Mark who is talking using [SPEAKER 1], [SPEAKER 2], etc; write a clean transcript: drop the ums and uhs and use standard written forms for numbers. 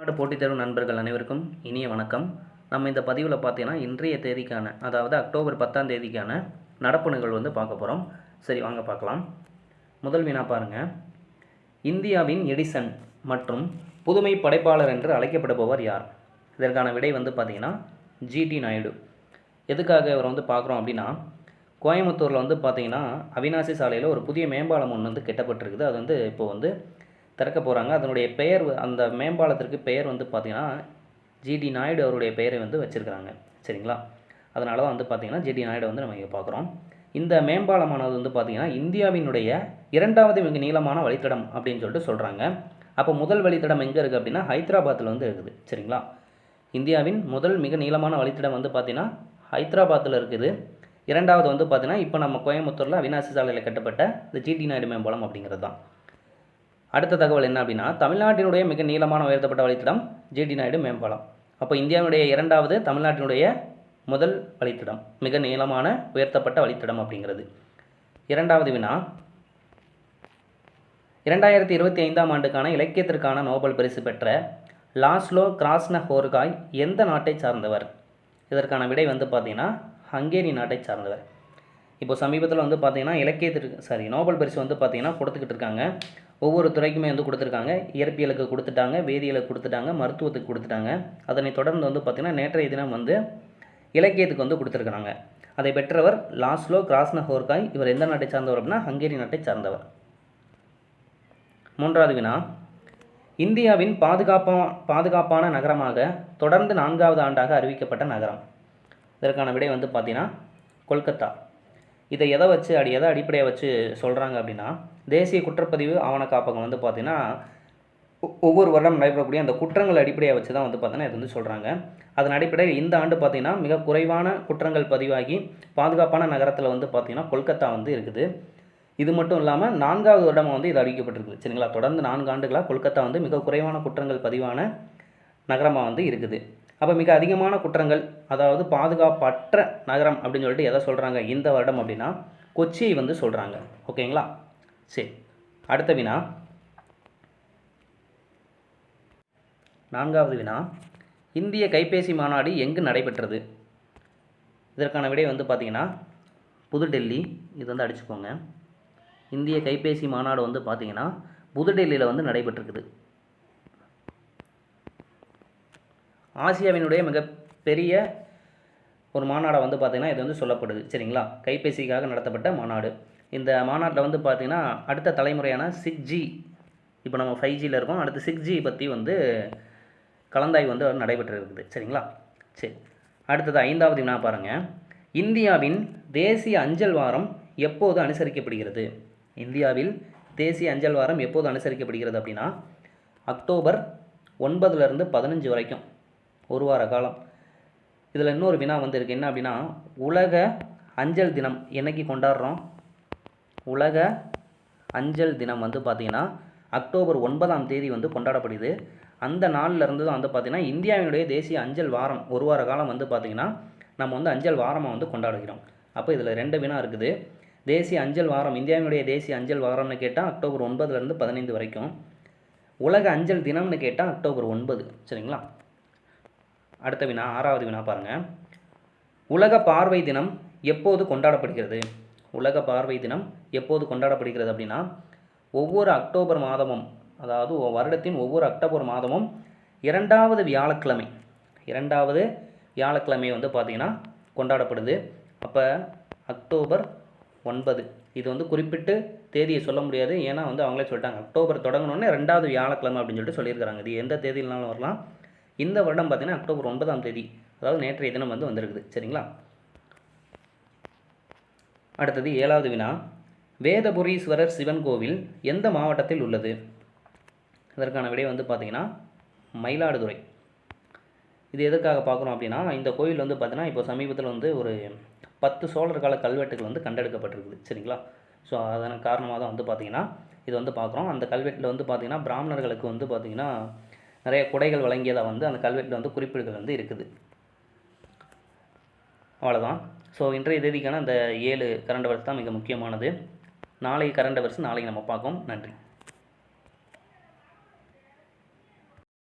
[SPEAKER 1] தமிழ்நாடு போட்டித் தேர்வு நண்பர்கள் அனைவருக்கும் இனிய வணக்கம். நம்ம இந்த பதிவில் பார்த்தீங்கன்னா இன்றைய தேதிக்கான, அதாவது அக்டோபர் 10ஆம் தேதிக்கான நடப்பு நிகழ்வு பார்க்க போகிறோம். சரி, வாங்க பார்க்கலாம். முதல் வினா பாருங்கள். இந்தியாவின் எடிசன் மற்றும் புதுமை படைப்பாளர் என்று அழைக்கப்படுபவர் யார்? இதற்கான விடை பார்த்தீங்கன்னா ஜிடி நாயுடு. எதுக்காக இவர் பார்க்குறோம் அப்படின்னா, கோயம்புத்தூரில் பார்த்தீங்கன்னா அவினாசி சாலையில் ஒரு புதிய மேம்பாலம் ஒன்று கட்டப்பட்டிருக்குது. அது இப்போது திறக்க போகிறாங்க. அதனுடைய பெயர், அந்த மேம்பாலத்திற்கு பெயர் பார்த்திங்கன்னா ஜிடி நாயுடு அவருடைய பெயரை வச்சுருக்கிறாங்க. சரிங்களா? அதனால தான் பார்த்திங்கன்னா ஜிடி நாயுடு நம்ம இங்கே பார்க்குறோம். இந்த மேம்பாலமானது பார்த்திங்கன்னா இந்தியாவினுடைய இரண்டாவது மிக நீளமான வழித்தடம் அப்படின்னு சொல்லிட்டு சொல்கிறாங்க. அப்போ முதல் வழித்தடம் எங்கே இருக்குது அப்படின்னா ஹைதராபாத்தில் இருக்குது. சரிங்களா? இந்தியாவின் முதல் மிக நீளமான வழித்தடம் பார்த்திங்கன்னா ஹைதராபாத்தில் இருக்குது. இரண்டாவது பார்த்திங்கன்னா இப்போ நம்ம கோயம்புத்தூரில் அவினாசி சாலையில் கட்டப்பட்ட இந்த ஜிடி நாயுடு மேம்பாலம் அப்படிங்கிறது தான். அடுத்த தகவல் என்ன அப்படின்னா, தமிழ்நாட்டினுடைய மிக நீளமான உயர்த்தப்பட்ட வழித்தடம் ஜிடி நாயுடு மேம்பாலம். அப்போ இந்தியாவுடைய இரண்டாவது, தமிழ்நாட்டினுடைய முதல் வழித்தடம், மிக நீளமான உயர்த்தப்பட்ட வழித்தடம் அப்படிங்கிறது. இரண்டாவது வினா, 2025ஆம் ஆண்டுக்கான இலக்கியத்திற்கான நோபல் பரிசு பெற்ற லாஸ்லோ கிராஸ்னஹோர்காய் எந்த நாட்டை சார்ந்தவர்? இதற்கான விடை பார்த்தீங்கன்னா ஹங்கேரி நாட்டை சார்ந்தவர். இப்போ சமீபத்தில் பார்த்தீங்கன்னா இலக்கியத்திற்கு நோபல் பரிசு பார்த்தீங்கன்னா கொடுத்துக்கிட்டு இருக்காங்க. ஒவ்வொரு துறைக்குமே கொடுத்துருக்காங்க. இயற்பியலுக்கு கொடுத்துட்டாங்க, வேதியியலுக்கு கொடுத்துட்டாங்க, மருத்துவத்துக்கு கொடுத்துட்டாங்க. அதனை தொடர்ந்து பார்த்தீங்கன்னா நேற்றைய தினம் இலக்கியத்துக்கு கொடுத்துருக்காங்க. அதை பெற்றவர் லாஸ்லோ கிராஸ்னஹோர்காய். இவர் எந்த நாட்டை சார்ந்தவர் அப்படின்னா ஹங்கேரி நாட்டை சார்ந்தவர். மூன்றாவது வினா, இந்தியாவின் பாதுகாப்பான நகரமாக தொடர்ந்து 4வது ஆண்டாக அறிவிக்கப்பட்ட நகரம். இதற்கான விடை பார்த்தீங்கன்னா கொல்கத்தா. இதை எதை அடிப்படையாக வச்சு சொல்கிறாங்க அப்படின்னா, தேசிய குற்றப்பதிவு ஆவண காப்பகம் பார்த்தீங்கன்னா ஒவ்வொரு வருடம் நடைபெறக்கூடிய அந்த குற்றங்கள் அடிப்படையாக வச்சு தான் பார்த்தீங்கன்னா இது சொல்கிறாங்க. அதன் அடிப்படையில் இந்த ஆண்டு பார்த்தீங்கன்னா மிக குறைவான குற்றங்கள் பதிவாகி பாதுகாப்பான நகரத்தில் பார்த்தீங்கன்னா கொல்கத்தா இருக்குது. இது மட்டும் இல்லாமல் 4வது வருடமாக இது அறிவிக்கப்பட்டிருக்குது. சரிங்களா? தொடர்ந்து 4 ஆண்டுகளாக கொல்கத்தா மிக குறைவான குற்றங்கள் பதிவான நகரமாக இருக்குது. அப்போ மிக அதிகமான குற்றங்கள், அதாவது பாதுகாப்பற்ற நகரம் அப்படின்னு சொல்லிட்டு எதை சொல்கிறாங்க இந்த வருடம் அப்படின்னா கொச்சியை சொல்கிறாங்க. ஓகேங்களா? சரி, அடுத்த வினா, 4வது வினா, இந்திய கைபேசி மாநாடு எங்கு நடைபெற்றது? இதற்கான விடை பார்த்தீங்கன்னா புதுடெல்லி. இது அடிச்சுக்கோங்க. இந்திய கைபேசி மாநாடு பார்த்தீங்கன்னா புதுடெல்லியில் நடைபெற்றிருக்குது. ஆசியாவினுடைய மிகப்பெரிய ஒரு மாநாடை பார்த்தீங்கன்னா இது சொல்லப்படுது. சரிங்களா? கைபேசிக்காக நடத்தப்பட்ட மாநாடு. இந்த மாநாட்டில் பார்த்தீங்கன்னா அடுத்த தலைமுறையான 6G, இப்போ நம்ம 5Gயில் இருக்கோம், அடுத்து 6G பற்றி கலந்தாய்வு நடைபெற்றிருக்குது. சரிங்களா? சரி, அடுத்தது 5வது வினா பாருங்கள். இந்தியாவின் தேசிய அஞ்சல் வாரம் எப்போது அனுசரிக்கப்படுகிறது? இந்தியாவில் தேசிய அஞ்சல் வாரம் எப்போது அனுசரிக்கப்படுகிறது அப்படின்னா அக்டோபர் 9லேருந்து 15 வரைக்கும், ஒரு வார காலம். இதில் இன்னொரு வினா இருக்குது. என்ன அப்படின்னா, உலக அஞ்சல் தினம் என்னைக்கு கொண்டாடுறோம்? உலக அஞ்சல் தினம் பார்த்திங்கன்னா அக்டோபர் 9ஆம் தேதி கொண்டாடப்படுது. அந்த நாளிலிருந்து தான் பார்த்திங்கன்னா இந்தியாவினுடைய தேசிய அஞ்சல் வாரம், ஒரு வார காலம் பார்த்திங்கன்னா நம்ம அஞ்சல் வாரமாக கொண்டாடுகிறோம். அப்போ இதில் 2 வினா இருக்குது. தேசிய அஞ்சல் வாரம், இந்தியாவினுடைய தேசிய அஞ்சல் வாரம்னு கேட்டால் அக்டோபர் 9லேருந்து 15 வரைக்கும். உலக அஞ்சல் தினம்னு கேட்டால் அக்டோபர் 9. சரிங்களா? அடுத்த வினா, 6வது வினா பாருங்கள். உலக பார்வை தினம் எப்போது கொண்டாடப்படுகிறது? உலக பார்வை தினம் எப்போது கொண்டாடப்படுகிறது அப்படின்னா ஒவ்வொரு அக்டோபர் மாதமும், அதாவது வருடத்தின் ஒவ்வொரு அக்டோபர் மாதமும் 2வது வியாழக்கிழமை, 2வது வியாழக்கிழமை பார்த்திங்கன்னா கொண்டாடப்படுது. அப்போ அக்டோபர் 9. இது குறிப்பிட்டு தேதியை சொல்ல முடியாது. ஏன்னா அவங்களே சொல்லிட்டாங்க அக்டோபர் தொடங்கணுன்னே 2வது வியாழக்கிழமை அப்படின்னு சொல்லிட்டு சொல்லியிருக்கிறாங்க. இது எந்த தேதியினாலும் வரலாம். இந்த வருடம் பார்த்திங்கன்னா அக்டோபர் 9ஆம் தேதி, அதாவது நேற்றைய தினம் வந்திருக்குது. சரிங்களா? அடுத்தது 7வது வினா, வேதபுரீஸ்வரர் சிவன் கோவில் எந்த மாவட்டத்தில் உள்ளது? இதற்கான விடை பார்த்திங்கன்னா மயிலாடுதுறை. இது எதுக்காக பார்க்குறோம் அப்படின்னா, இந்த கோவில் பார்த்திங்கன்னா இப்போ சமீபத்தில் ஒரு 10 சோழர் கால கல்வெட்டுகள் கண்டெடுக்கப்பட்டிருக்குது. சரிங்களா? ஸோ அதன் காரணமாக தான் பார்த்திங்கன்னா இது பார்க்குறோம். அந்த கல்வெட்டில் பார்த்திங்கன்னா பிராமணர்களுக்கு பார்த்திங்கன்னா நிறைய கொடைகள் வழங்கியதாக அந்த கல்வெட்டில் குறிப்பீடுகள் இருக்குது. அவ்வளோதான். ஸோ இன்றைய தேதிக்கான அந்த 7 கரண்ட் அஃபேர்ஸ் தான் மிக முக்கியமானது. நாளை கரண்ட் அஃபேர்ஸ் நாளைக்கு நம்ம பார்ப்போம். நன்றி.